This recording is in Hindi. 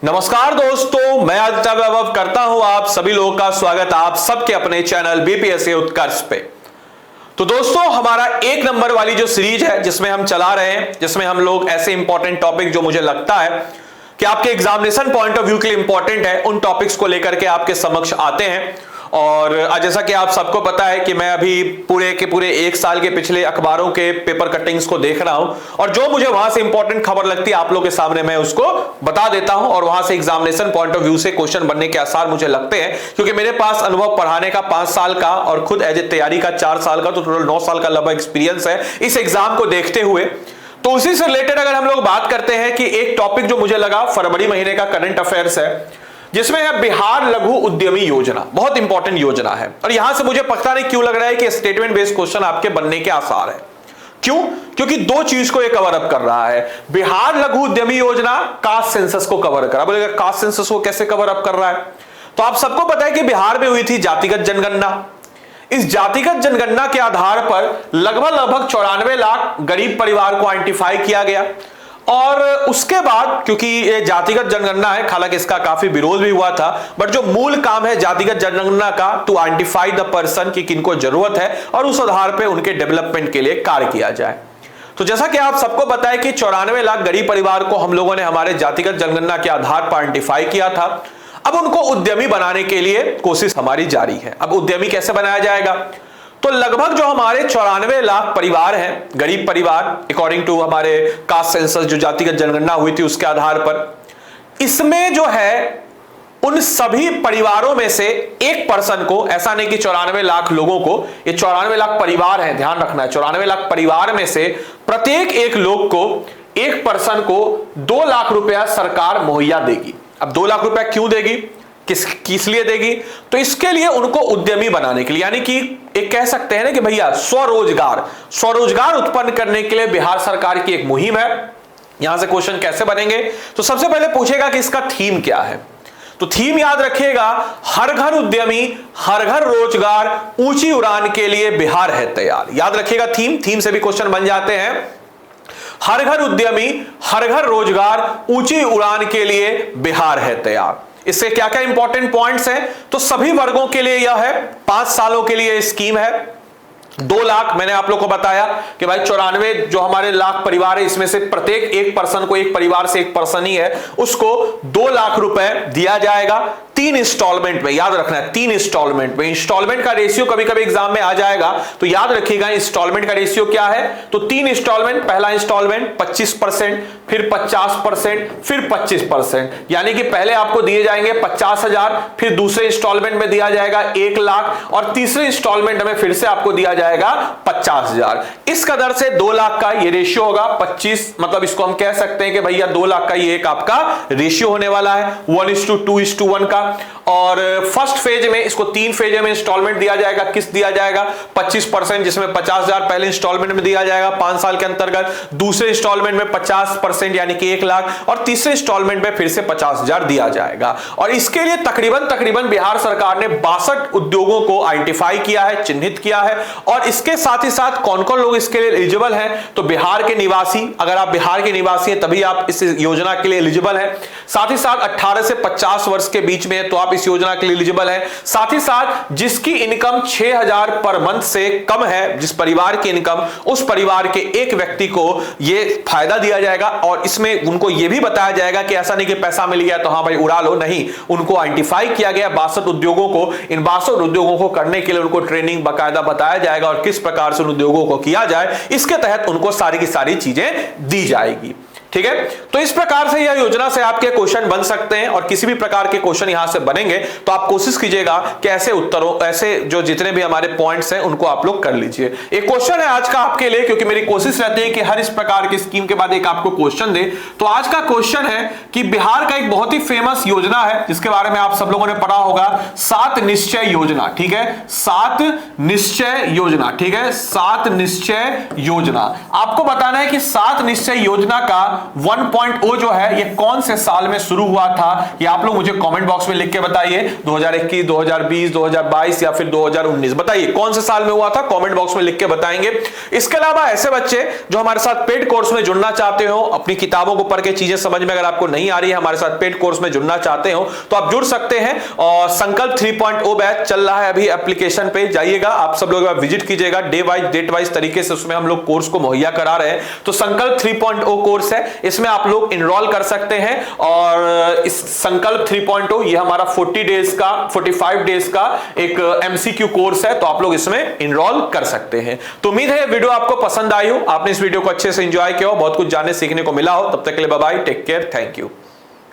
नमस्कार दोस्तों, मैं आदित्य वैभव करता हूं आप सभी लोगों का स्वागत आप सबके अपने चैनल बीपीएससी उत्कर्ष पे। तो दोस्तों, हमारा एक नंबर वाली जो सीरीज है जिसमें हम चला रहे हैं, जिसमें हम लोग ऐसे इंपॉर्टेंट टॉपिक जो मुझे लगता है कि आपके एग्जामिनेशन पॉइंट ऑफ व्यू के लिए इंपॉर्टेंट है, उन टॉपिक्स को लेकर के आपके समक्ष आते हैं। और जैसा कि आप सबको पता है कि मैं अभी पूरे के पूरे एक साल के पिछले अखबारों के पेपर कटिंग्स को देख रहा हूं और जो मुझे वहां से इंपॉर्टेंट खबर लगती है आप लोगों के सामने मैं उसको बता देता हूं और वहां से एग्जामिनेशन पॉइंट ऑफ व्यू से क्वेश्चन बनने के आसार मुझे लगते हैं, क्योंकि मेरे पास अनुभव पढ़ाने का 5 साल का और खुद एज ए तैयारी का 4 साल का, तो टोटल 9 साल का लगभग एक्सपीरियंस है इस एग्जाम को देखते हुए। तो उसी से रिलेटेड अगर हम लोग बात करते हैं कि एक टॉपिक जो मुझे लगा फरवरी महीने का करंट अफेयर्स है, जिसमें है बिहार लघु उद्यमी योजना। बहुत इंपॉर्टेंट योजना है और यहां से मुझे पता नहीं क्यों लग रहा है कि स्टेटमेंट बेस्ड क्वेश्चन आपके बनने के आसार है। क्यों? क्योंकि दो चीज को ये कवर अप कर रहा है। बिहार लघु उद्यमी योजना कास्ट सेंसस को कवर कर रहा है। बोलेगा कास्ट सेंसस को कैसे कवर अप कर रहा है? तो आप सबको पता है कि बिहार में हुई थी जातिगत जनगणना। इस जातिगत जनगणना के आधार पर लगभग 94 लाख गरीब परिवार को आइडेंटिफाई किया गया और उसके बाद, क्योंकि ये जातिगत जनगणना है, हालांकि इसका काफी विरोध भी हुआ था, बट जो मूल काम है जातिगत जनगणना का, टू आइडेंटिफाई द पर्सन की किनको जरूरत है और उस आधार पे उनके डेवलपमेंट के लिए कार्य किया जाए। तो जैसा कि आप सबको पता है कि 94 लाख गरीब परिवार को हम लोगों ने हमारे जातिगत जनगणना के आधार पर आइडेंटिफाई किया था। अब उनको उद्यमी बनाने के लिए कोशिश हमारी जारी है। अब उद्यमी कैसे बनाया जाएगा? तो लगभग जो हमारे 94 लाख परिवार हैं, गरीब परिवार, अकॉर्डिंग टू हमारे कास्ट सेंसस जो जातिगत जनगणना हुई थी उसके आधार पर, इसमें जो है उन सभी परिवारों में से एक पर्सन को, ऐसा नहीं कि 94 लाख लोगों को, ये 94 लाख परिवार हैं, ध्यान रखना है, 94 लाख परिवार में से प्रत्येक एक लोग को, एक पर्सन को 2 लाख रुपया सरकार मुहैया देगी। अब 2 लाख रुपया क्यों देगी, किस लिए देगी? तो इसके लिए उनको उद्यमी बनाने के लिए, यानी कि एक कह सकते हैं ना कि भैया स्वरोजगार उत्पन्न करने के लिए बिहार सरकार की एक मुहिम है। यहां से क्वेश्चन कैसे बनेंगे? तो सबसे पहले पूछेगा कि इसका थीम क्या है। तो थीम याद रखिएगा, हर घर उद्यमी, हर घर रोजगार, ऊंची उड़ान के लिए बिहार है तैयार। याद रखिएगा थीम से भी क्वेश्चन बन जाते हैं। हर घर उद्यमी, हर घर रोजगार, ऊंची उड़ान के लिए बिहार है तैयार। इससे क्या क्या इंपॉर्टेंट पॉइंट्स हैं? तो सभी वर्गों के लिए यह है, 5 सालों के लिए स्कीम है। 2 लाख मैंने आप लोग को बताया कि भाई 94 जो हमारे लाख परिवार है, इसमें से प्रत्येक एक पर्सन को, एक परिवार से एक पर्सन ही है, उसको 2 लाख रुपए दिया जाएगा 3 इंस्टॉलमेंट में। याद रखना है 3 इंस्टॉलमेंट में। इंस्टॉलमेंट का रेशियो कभी कभी एग्जाम में आ जाएगा, तो याद रखिएगा इंस्टॉलमेंट का रेशियो क्या है। तो 3 इंस्टॉलमेंट, पहला इंस्टॉलमेंट 25%, फिर 50%, फिर 25%, यानी कि पहले आपको दिए जाएंगे 50,000, फिर दूसरे इंस्टॉलमेंट में दिया जाएगा 1 लाख और तीसरे इंस्टॉलमेंट में फिर से आपको दिया जाएगा 50,000। इस कदर से 2 लाख का ये रेशियो होगा। 25 मतलब इसको हम कह सकते हैं कि भैया 2 लाख का ये एक आपका रेशियो होने वाला है, 1:2:1 का। और फर्स्ट फेज में इसको 3 फेज में इंस्टॉलमेंट दिया जाएगा। किस दिया जाएगा? 25%, जिसमें 50,000 पहले इंस्टॉलमेंट में दिया जाएगा 5 साल के अंतर्गत, दूसरे इंस्टॉलमेंट में 50% यानी कि 1 लाख और तीसरे इंस्टॉलमेंट में फिर से 50,000 दिया जाएगा। और इसके लिए तकरीबन बिहार सरकार ने 62 उद्योगों को आइडेंटिफाई किया है, चिन्हित किया है। और इसके साथ ही साथ कौन कौन लोग इसके लिए एलिजिबल हैं? तो बिहार के निवासी, अगर आप बिहार के निवासी हैं तभी आप इस योजना के लिए एलिजिबल हैं। साथ ही साथ 18 से 50 वर्ष के बीच में तो आप इस योजना के लिए एलिजिबल है। साथ ही साथ जिसकी इनकम 6,000 पर मंथ से कम है, जिस परिवार की इनकम, उस परिवार के एक व्यक्ति को यह फायदा दिया जाएगा। और इसमें उनको यह भी बताया जाएगा कि ऐसा नहीं कि पैसा मिल गया तो हाँ भाई उड़ा लो, नहीं, उनको आइडेंटिफाई किया गया 62 उद्योगों को। इन 62 उद्योगों को करने के लिए उनको ट्रेनिंग बाकायदा बताया जाएगा और किस प्रकार से उन उद्योगों को किया जाए, इसके तहत उनको सारी की सारी चीजें दी जाएगी। ठीक है, तो इस प्रकार से यह योजना से आपके क्वेश्चन बन सकते हैं और किसी भी प्रकार के क्वेश्चन यहां से बनेंगे तो आप कोशिश कीजिएगा कि ऐसे उत्तरों, ऐसे जो जितने भी हमारे पॉइंट्स हैं उनको आप लोग कर लीजिए। एक क्वेश्चन है आज का आपके लिए, क्योंकि मेरी कोशिश रहती है कि हर इस प्रकार की स्कीम के बाद एक आपको क्वेश्चन दे। तो आज का क्वेश्चन है कि बिहार का एक बहुत ही फेमस योजना है जिसके बारे में आप सब लोगों ने पढ़ा होगा, 7 निश्चय योजना। ठीक है, 7 निश्चय योजना। ठीक है, 7 निश्चय योजना। आपको बताना है कि 7 निश्चय योजना का 1.0 जो है ये कौन से साल में शुरू हुआ था, ये आप लोग मुझे कमेंट बॉक्स में लिख के बताइए। 2021, 2020, 2022 या फिर 2019, बताइए कौन से साल में हुआ था, कमेंट बॉक्स में लिख के बताएंगे। इसके अलावा ऐसे बच्चे जो हमारे साथ पेड कोर्स में जुड़ना चाहते हो, अपनी किताबों को पढ़ के चीजें समझ में अगर आपको नहीं आ रही है, हमारे साथ पेड कोर्स में जुड़ना चाहते हो तो आप जुड़ सकते हैं। और संकल्प 3.0 बैच चल रहा है अभी, एप्लीकेशन पे जाइएगा, आप सब लोग विजिट कीजिएगा, डे वाइज डेट वाइज तरीके से उसमें हम लोग कोर्स को मुहैया करा रहे हैं। तो संकल्प 3.0 कोर्स है, इसमें आप लोग इनरोल कर सकते हैं। और इस संकल्प 3.0 ये हमारा 40 डेज का 45 डेज का एक एमसीक्यू कोर्स है, तो आप लोग इसमें इनरोल कर सकते हैं। तो उम्मीद है ये वीडियो आपको पसंद आई हो, आपने इस वीडियो को अच्छे से एंजॉय किया हो, बहुत कुछ जानने सीखने को मिला हो। तब तक के लिए bye bye, take care, thank you.